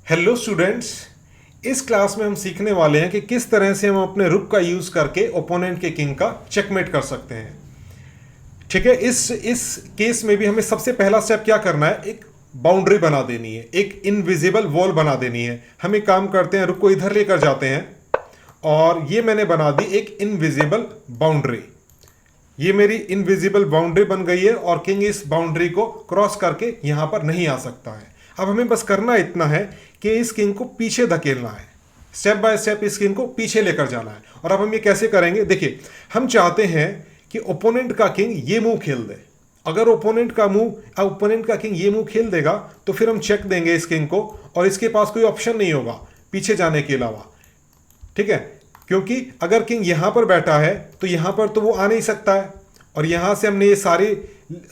Hello students. इस class में हम सीखने वाले हैं कि किस तरह से हम अपने रुक का यूज करके ओपोनेंट के किंग का चेकमेट कर सकते हैं। ठीक है, इस केस में भी हमें सबसे पहला स्टेप क्या करना है, एक बाउंड्री बना देनी है, एक इनविजिबल वॉल बना देनी है। हम एक काम करते हैं, रुक को इधर लेकर जाते हैं और ये मैंने बना दी एक इनविजिबल बाउंड्री। ये मेरी इनविजिबल बाउंड्री बन गई है और किंग इस बाउंड्री को क्रॉस करके यहां पर नहीं आ सकता है। अब हमें बस करना इतना है कि इस किंग को पीछे धकेलना है, स्टेप बाय स्टेप इस किंग को पीछे लेकर जाना है। और अब हम ये कैसे करेंगे, देखिए हम चाहते हैं कि ओपोनेंट का किंग ये मूव खेल दे। अगर ओपोनेंट का किंग ये मूव खेल देगा तो फिर हम चेक देंगे इस किंग को और इसके पास कोई ऑप्शन नहीं होगा पीछे जाने के अलावा। ठीक है, क्योंकि अगर किंग यहां पर बैठा है तो यहां पर तो वो आ नहीं सकता है और यहां से हमने ये सारी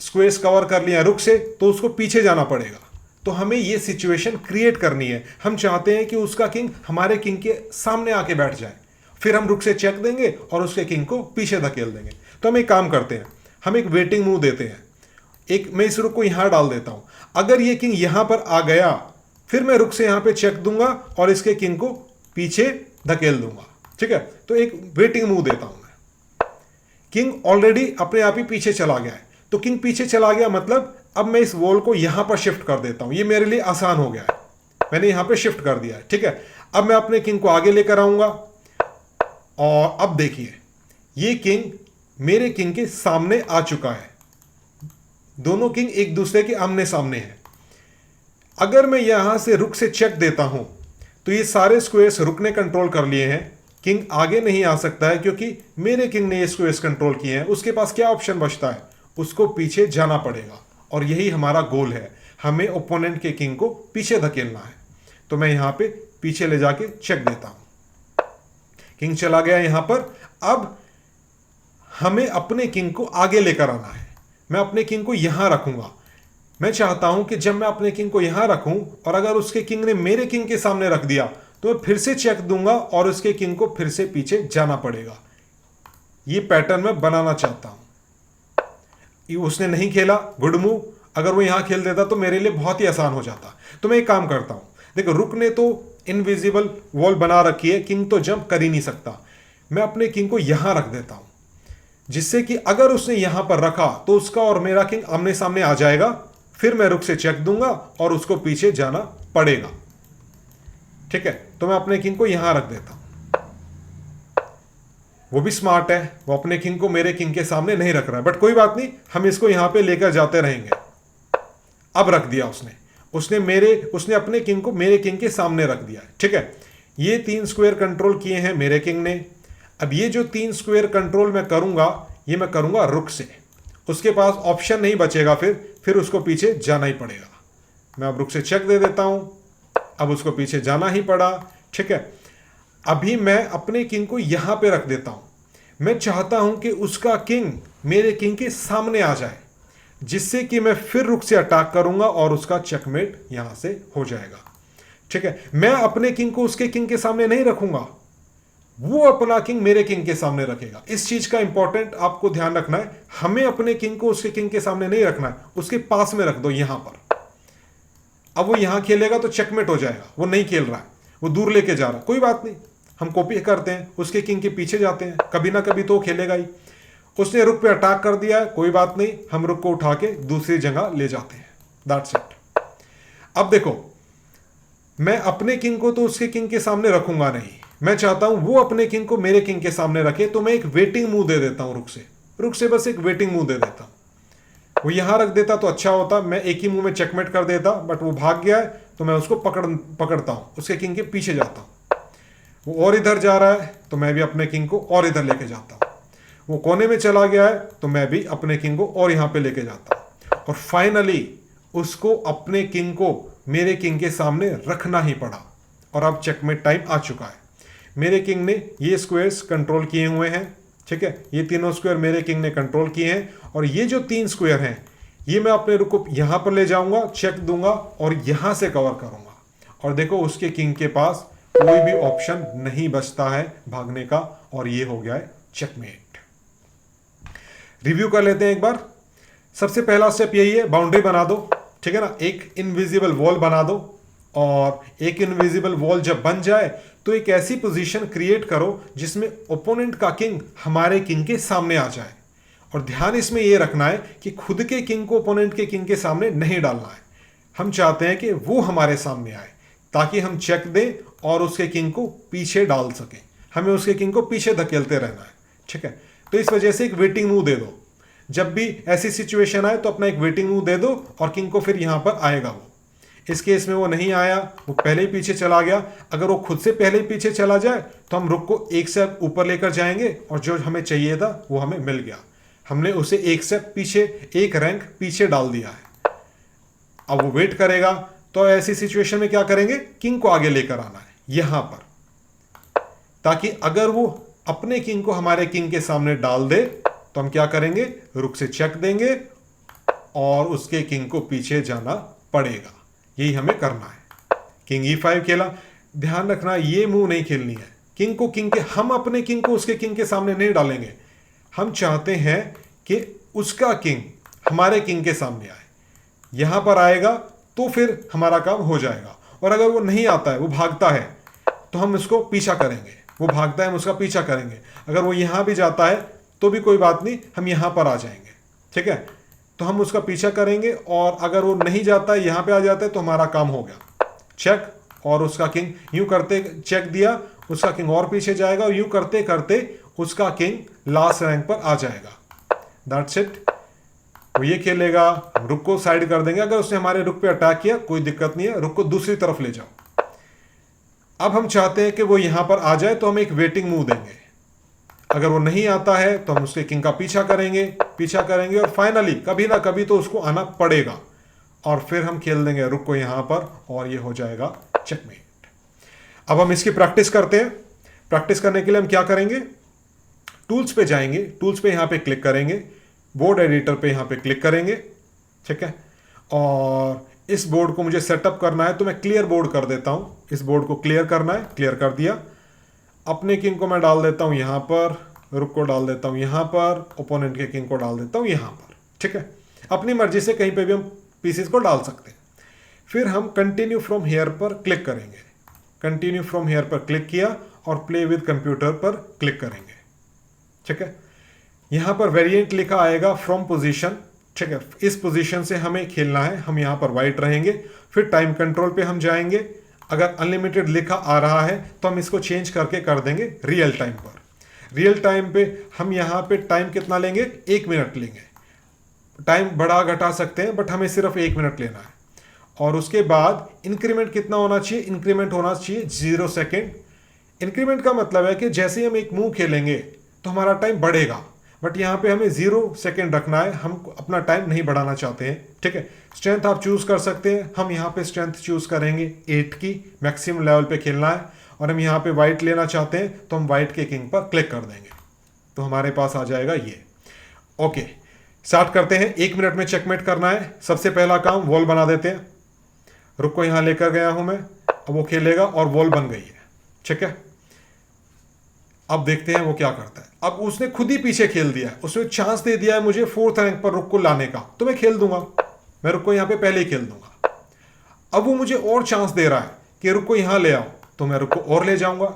स्क्वेयर्स कवर कर लिया रुक से, तो उसको पीछे जाना पड़ेगा। तो हमें ये सिचुएशन क्रिएट करनी है। हम चाहते हैं कि उसका किंग हमारे किंग के सामने आके बैठ जाए, फिर हम रुक से चेक देंगे और उसके किंग को पीछे धकेल देंगे। तो हम एक काम करते हैं, हम एक वेटिंग मूव देते हैं। मैं इस रुक को यहां डाल देता हूं। अगर ये किंग यहां पर आ गया फिर मैं रुक से यहां पे चेक दूंगा और इसके किंग को पीछे धकेल दूंगा। ठीक है, तो एक वेटिंग मूव देता हूं मैं। किंग ऑलरेडी अपने आप ही पीछे चला गया है, तो किंग पीछे चला गया मतलब अब मैं इस वॉल को यहां पर शिफ्ट कर देता हूं। ये मेरे लिए आसान हो गया है, मैंने यहां पे शिफ्ट कर दिया है। ठीक है, अब मैं अपने किंग को आगे लेकर आऊंगा और अब देखिए ये किंग मेरे किंग के सामने आ चुका है। दोनों किंग एक दूसरे के आमने सामने हैं। अगर मैं यहां से रुक से चेक देता हूं तो ये सारे स्क्वेयर्स रुक ने कंट्रोल कर लिए हैं। किंग आगे नहीं आ सकता है क्योंकि मेरे किंग ने ये स्क्वेयर्स कंट्रोल किए हैं। उसके पास क्या ऑप्शन बचता है, उसको पीछे जाना पड़ेगा और यही हमारा गोल है, हमें ओपोनेंट के किंग को पीछे धकेलना है। तो मैं यहां पे पीछे ले जाके चेक देता हूं, किंग चला गया यहां पर। अब हमें अपने किंग को आगे लेकर आना है। मैं अपने किंग को यहां रखूंगा। मैं चाहता हूं कि जब मैं अपने किंग को यहां रखूं और अगर उसके किंग ने मेरे किंग के सामने रख दिया तो मैं फिर से चेक दूंगा और उसके किंग को फिर से पीछे जाना पड़ेगा। ये पैटर्न मैं बनाना चाहता हूं। उसने नहीं खेला, गुड मूव। अगर वो यहां खेल देता तो मेरे लिए बहुत ही आसान हो जाता। तो मैं एक काम करता हूं, देखो रुक ने तो इनविजिबल वॉल बना रखी है, किंग तो जंप कर ही नहीं सकता। मैं अपने किंग को यहां रख देता हूं जिससे कि अगर उसने यहां पर रखा तो उसका और मेरा किंग आमने सामने आ जाएगा। फिर मैं रुक से चेक दूंगा और उसको पीछे जाना पड़ेगा। ठीक है, तो मैं अपने किंग को यहां रख देता हूं। वो भी स्मार्ट है, वो अपने किंग को मेरे किंग के सामने नहीं रख रहा है, बट कोई बात नहीं, हम इसको यहां पे लेकर जाते रहेंगे। अब रख दिया उसने अपने किंग को मेरे किंग के सामने रख दिया है। ठीक है, ये 3 स्क्वायर कंट्रोल किए हैं मेरे किंग ने। अब ये जो 3 स्क्वायर कंट्रोल मैं करूंगा ये मैं करूंगा रुक से। उसके पास ऑप्शन नहीं बचेगा, फिर उसको पीछे जाना ही पड़ेगा। मैं अब रुक से चेक दे देता हूं, अब उसको पीछे जाना ही पड़ा। ठीक है, अभी मैं अपने किंग को यहां पे रख देता हूं। मैं चाहता हूं कि उसका किंग मेरे किंग के सामने आ जाए जिससे कि मैं फिर रुक से अटैक करूंगा और उसका चेकमेट यहां से हो जाएगा। ठीक है, मैं अपने किंग को उसके किंग के सामने नहीं रखूंगा, वो अपना किंग मेरे किंग के सामने रखेगा। इस चीज का इंपॉर्टेंट आपको ध्यान रखना है, हमें अपने किंग को उसके किंग के सामने नहीं रखना है, उसके पास में रख दो यहां पर। अब वो यहां खेलेगा तो चेकमेट हो जाएगा। वो नहीं खेल रहा है, वो दूर लेके जा रहा है, कोई बात नहीं, हम कॉपी करते हैं, उसके किंग के पीछे जाते हैं, कभी ना कभी तो खेलेगा ही। उसने रुक पे अटैक कर दिया है, कोई बात नहीं, हम रुक को उठा के दूसरी जगह ले जाते हैं। That's it. अब देखो, मैं अपने किंग को तो उसके किंग के सामने रखूंगा नहीं, मैं चाहता हूं वो अपने किंग को मेरे किंग के सामने रखे। तो मैं एक वेटिंग मूव दे देता हूं रुक से बस एक वेटिंग मूव दे देता हूं। वो यहां रख देता तो अच्छा होता, मैं एक ही मूव में चेकमेट कर देता, बट वो भाग गया है तो मैं उसको पकड़ता हूं, उसके किंग के पीछे जाता हूं। वो और इधर जा रहा है तो मैं भी अपने किंग को और इधर लेके जाता हूं। वो कोने में चला गया है तो मैं भी अपने किंग को और यहां पे लेके जाता हूं। और फाइनली उसको अपने किंग को मेरे किंग के सामने रखना ही पड़ा और अब चेकमेट टाइम आ चुका है। मेरे किंग ने ये स्क्वायर्स कंट्रोल किए हुए हैं। ठीक है, ये तीनों स्क्वायर मेरे किंग ने कंट्रोल किए हैं और ये जो 3 स्क्वायर हैं ये मैं अपने रुक को यहां पर ले जाऊंगा, चेक दूंगा और यहां से कवर करूंगा। और देखो उसके किंग के पास कोई भी ऑप्शन नहीं बचता है भागने का और ये हो गया है चेकमेट। रिव्यू कर लेते हैं एक बार। सबसे पहला स्टेप यही है, बाउंड्री बना दो। ठीक है ना, एक इनविजिबल वॉल बना दो और एक इनविजिबल वॉल जब बन जाए तो एक ऐसी पोजीशन क्रिएट करो जिसमें ओपोनेंट का किंग हमारे किंग के सामने आ जाए। और ध्यान इसमें यह रखना है कि खुद के किंग को ओपोनेंट के किंग के सामने नहीं डालना है। हम चाहते हैं कि वो हमारे सामने आए ताकि हम चेक दें और उसके किंग को पीछे डाल सकें। हमें उसके किंग को पीछे धकेलते रहना है, ठीक है। तो इस वजह से एक वेटिंग मूव दे दो। जब भी ऐसी सिचुएशन आए तो अपना एक वेटिंग मूव दे दो और किंग को फिर यहां पर आएगा वो। इस केस में वो नहीं आया, वो पहले ही पीछे चला गया। अगर वो खुद से पहले ही पीछे चला जाए तो हम रुक को एक स्टेप ऊपर लेकर जाएंगे और जो हमें चाहिए था वो हमें मिल गया। हमने उसे एक स्टेप पीछे, एक रैंक पीछे डाल दिया है। अब वो वेट करेगा, तो ऐसी सिचुएशन में क्या करेंगे, किंग को आगे लेकर आना है यहां पर, ताकि अगर वो अपने किंग को हमारे किंग के सामने डाल दे तो हम क्या करेंगे, रुक से चेक देंगे और उसके किंग को पीछे जाना पड़ेगा। यही हमें करना है। किंग E5 खेला, ध्यान रखना ये मूव नहीं खेलनी है। किंग को किंग के, हम अपने किंग को उसके किंग के सामने नहीं डालेंगे। हम चाहते हैं कि उसका किंग हमारे किंग के सामने आए। यहां पर आएगा तो फिर हमारा काम हो जाएगा। और अगर वो नहीं आता है, वो भागता है, तो हम उसको पीछा करेंगे। वो भागता है, हम उसका पीछा करेंगे। अगर वो यहां भी जाता है तो भी कोई बात नहीं, हम यहां पर आ जाएंगे, ठीक है। तो हम उसका पीछा करेंगे और अगर वो नहीं जाता है, यहां पे आ जाता है, तो हमारा काम हो गया चेक। और उसका किंग यूं करते, चेक दिया, उसका किंग और पीछे जाएगा और यूं करते करते उसका किंग लास्ट रैंक पर आ जाएगा। That's it. वो ये खेलेगा, हम रुक को साइड कर देंगे। अगर उसने हमारे रुक पे अटैक किया कोई दिक्कत नहीं है, रुक को दूसरी तरफ ले जाओ। अब हम चाहते हैं कि वो यहां पर आ जाए तो हम एक वेटिंग मूव देंगे। अगर वो नहीं आता है तो हम उसके किंग का पीछा करेंगे और फाइनली कभी ना कभी तो उसको आना पड़ेगा और फिर हम खेल देंगे रुक को यहां पर और ये हो जाएगा चेकमेट। अब हम इसकी प्रैक्टिस करते हैं। प्रैक्टिस करने के लिए हम क्या करेंगे, टूल्स पे जाएंगे, टूल्स पे यहां पे क्लिक करेंगे, बोर्ड एडिटर पे यहां पे क्लिक करेंगे, ठीक है। और इस बोर्ड को मुझे सेटअप करना है तो मैं क्लियर बोर्ड कर देता हूं। इस बोर्ड को क्लियर करना है, क्लियर कर दिया। अपने किंग को मैं डाल देता हूं यहां पर, रुक को डाल देता हूं यहां पर, ओपोनेंट के किंग को डाल देता हूं यहां पर, ठीक है। अपनी मर्जी से कहीं पे भी हम पीसेस को डाल सकते हैं। फिर हम कंटिन्यू फ्रॉम हेयर पर क्लिक करेंगे। कंटिन्यू फ्रॉम हेयर पर क्लिक किया और प्ले विद कंप्यूटर पर क्लिक करेंगे, ठीक है। यहां पर वेरिएंट लिखा आएगा फ्रॉम पोजीशन, ठीक है। इस पोजीशन से हमें खेलना है। हम यहां पर वाइट रहेंगे। फिर टाइम कंट्रोल पे हम जाएंगे। अगर अनलिमिटेड लिखा आ रहा है तो हम इसको चेंज करके कर देंगे रियल टाइम पर। रियल टाइम पे हम यहां पे टाइम कितना लेंगे, 1 मिनट लेंगे। टाइम बढ़ा घटा सकते हैं बट हमें सिर्फ 1 मिनट लेना है। और उसके बाद इंक्रीमेंट कितना होना चाहिए, इंक्रीमेंट होना चाहिए 0 सेकेंड। इंक्रीमेंट का मतलब है कि जैसे ही हम एक मूव खेलेंगे तो हमारा टाइम बढ़ेगा, बट यहां पे हमें 0 सेकेंड रखना है। हम अपना टाइम नहीं बढ़ाना चाहते हैं, ठीक है। स्ट्रेंथ आप चूज कर सकते हैं। हम यहां पे स्ट्रेंथ चूज करेंगे 8 की, मैक्सिमम लेवल पे खेलना है। और हम यहां पे वाइट लेना चाहते हैं तो हम वाइट के किंग पर क्लिक कर देंगे तो हमारे पास आ जाएगा ये। ओके, स्टार्ट करते हैं। 1 मिनट में चेकमेट करना है। सबसे पहला काम वॉल बना देते हैं। रुक को यहां लेकर गया हूं मैं, अब वो खेलेगा और वॉल बन गई है, ठीक है। अब देखते हैं वो क्या करता है। अब उसने खुद ही पीछे खेल दिया है, उसने चांस दे दिया है मुझे 4th रैंक पर रुक को लाने का, तो मैं खेल दूंगा। मैं रुक को यहां पे पहले ही खेल दूंगा। अब वो मुझे और चांस दे रहा है कि रुक को यहां ले आओ, तो मैं रुक को और ले जाऊंगा।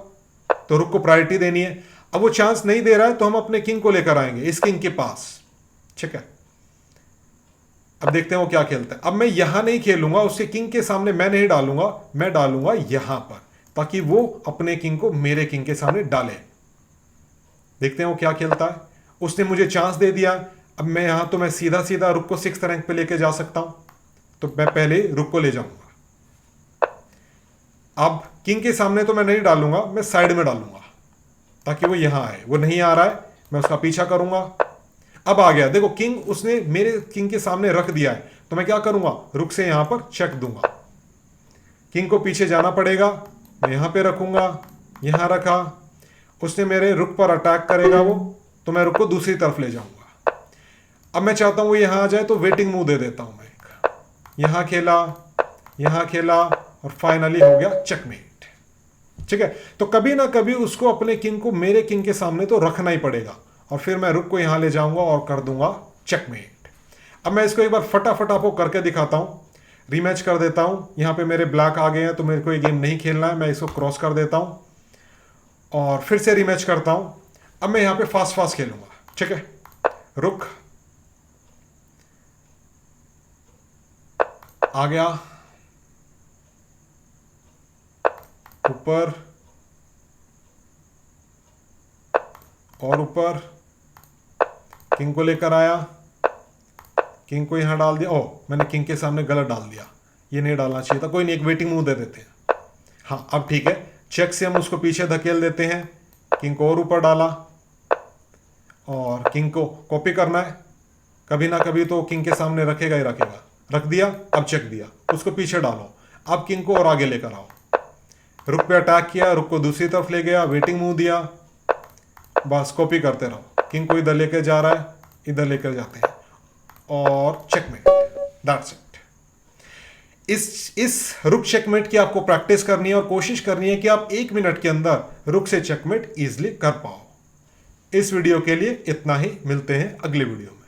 तो रुक को प्रायोरिटी देनी है। अब वो चांस नहीं दे रहा है तो हम अपने किंग को लेकर आएंगे इस किंग के पास, ठीक है। अब देखते हैं वो क्या खेलता है। अब मैं यहां नहीं खेलूंगा, उसके किंग के सामने मैं नहीं डालूंगा, मैं डालूंगा यहां पर, ताकि वो अपने किंग को मेरे किंग के सामने डाले। देखते हैं वो क्या खेलता है। उसने मुझे चांस दे दिया। अब मैं यहां तो मैं सीधा सीधा रुक को 6th रैंक पे लेके जा सकता हूं, तो मैं पहले रुक को ले जाऊंगा। अब किंग के सामने तो मैं नहीं डालूंगा, मैं साइड में डालूंगा ताकि वो यहां आए। वो नहीं आ रहा है, मैं उसका पीछा करूंगा। अब आ गया, देखो किंग उसने मेरे किंग के सामने रख दिया है, तो मैं क्या करूंगा, रुक से यहां पर चेक दूंगा। किंग को पीछे जाना पड़ेगा, मैं यहां पे रखूंगा, यहां रखा। उसने मेरे रुक पर अटैक करेगा वो, तो मैं रुक को दूसरी तरफ ले जाऊंगा। अब मैं चाहता हूं वो यहां आ जाए तो वेटिंग मूव दे देता हूं मैं एक। यहां खेला और फाइनली हो गया चेकमेट, ठीक है। तो कभी ना कभी उसको अपने किंग को मेरे किंग के सामने तो रखना ही पड़ेगा और फिर मैं रुक को यहां ले जाऊंगा और कर दूंगा चेकमेट। अब मैं इसको एक बार फटाफट आपको करके दिखाता हूं। रीमैच कर देता हूं। यहां पे मेरे ब्लैक आ गए हैं तो मेरे को ये गेम नहीं खेलना है, मैं इसको क्रॉस कर देता हूं और फिर से रीमैच करता हूं। अब मैं यहां पे फास्ट फास्ट खेलूंगा, ठीक है। रुक आ गया, ऊपर और ऊपर, किंग को लेकर आया, किंग को यहां डाल दिया। ओह, मैंने किंग के सामने गलत डाल दिया, ये नहीं डालना चाहिए था। कोई नहीं, एक वेटिंग मूव दे देते हैं। हाँ अब ठीक है, चेक से हम उसको पीछे धकेल देते हैं। किंग को और ऊपर डाला और किंग को कॉपी करना है, कभी ना कभी तो किंग के सामने रखेगा ही रखेगा। रख दिया, अब चेक दिया, उसको पीछे डालो। अब किंग को और आगे लेकर आओ, रुक पे अटैक किया, रुक को दूसरी तरफ ले गया, वेटिंग मूव दिया, बस कॉपी करते रहो। किंग को इधर लेकर जा रहा है, इधर लेकर जाते हैं और चेकमेट, दैट्स इट। इस रुक चेकमेट की आपको प्रैक्टिस करनी है और कोशिश करनी है कि आप 1 मिनट के अंदर रुक से चेकमेट इजीली कर पाओ। इस वीडियो के लिए इतना ही, मिलते हैं अगले वीडियो में।